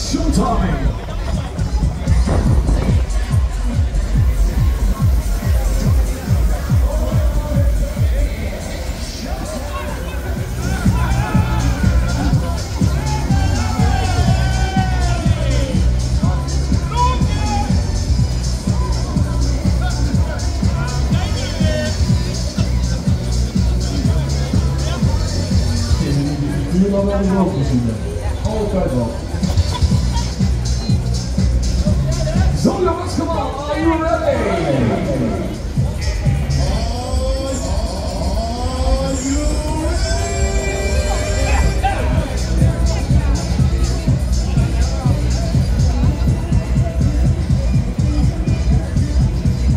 showtime. Hier dan wel eens overgezien. Altijd wel. So jongens, come on, are you ready?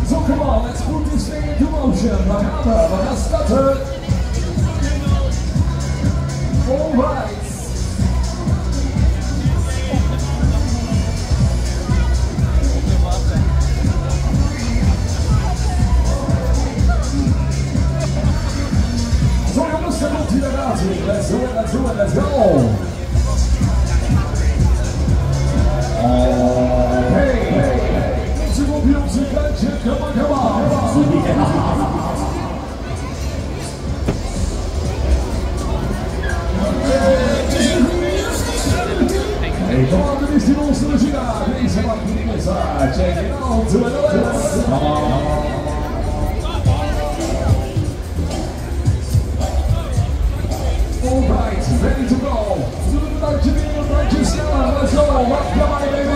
So come on, let's put this thing into motion. We gaan starten. Offride. So jongens, daar komt hij eruit. Let's do it, let's do it, let's go. Hey, onze kopje op zijn kantje, come on, come on. Hey, come on, dit is die monster daar. Deze mag niet meer zijn. Check it out, to the left. Come on. Alright, ready to go. Doe het buitje weer, een buitje sneller. Let's go, rock the mic, baby.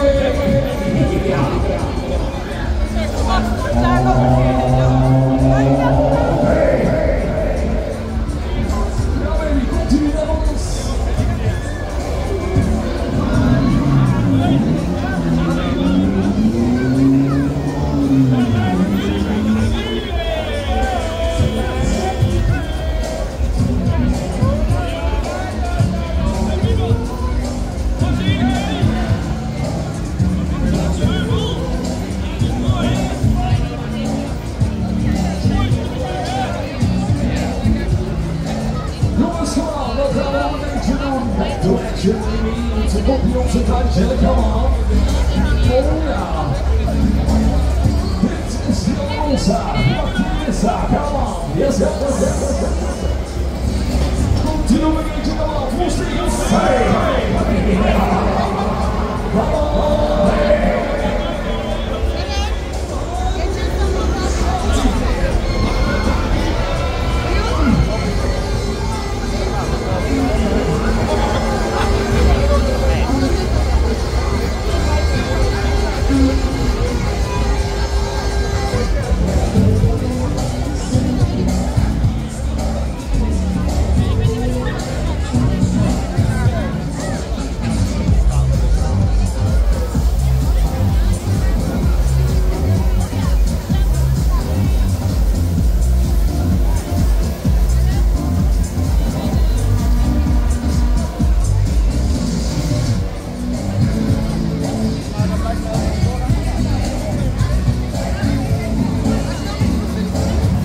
Hey. Ja, baby, komt u naar ons. Ze komt hier op zijn kantje, come on. Oh ja. Dit is de Osa, Martineza, come on. Yes, yes, yes. Komt hier nog een keertje, come on. Full speed. Hey. Come on. Hey.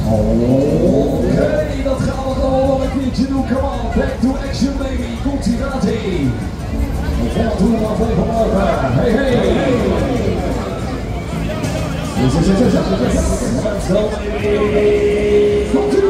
Oké, dat gaan we gewoon nog een keertje doen. Come on, back to action baby. Komt ie, gaat ie. Wat doen we maar voor vanmorgen? Hey, hey. Let's go baby. Komt ie.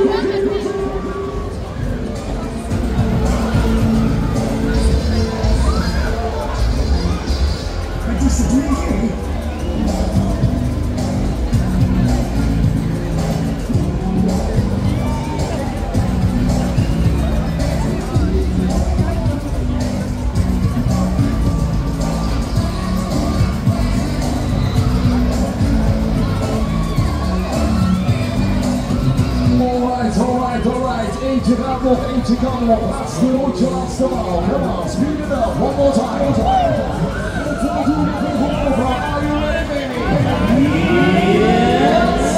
Alright, eentje gaat nog, eentje kan nog. Laatste rondje, laatste maal. Come on, speed it up, one more time. What doen we voor Are you ready, baby? Yes!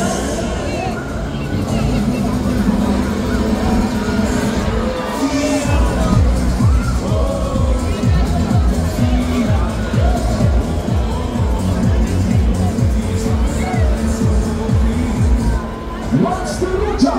Laatste rondje.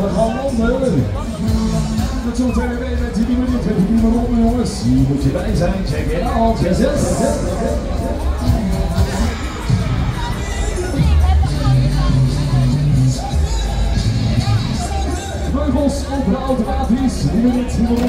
we gaan landen. Met zo'n tweede mee met die minuut, met die nieuwe ronde jongens. Hier moet je bij zijn, check it out, yes yes. Vleugels over automatisch, die minuut, nieuwe ronde.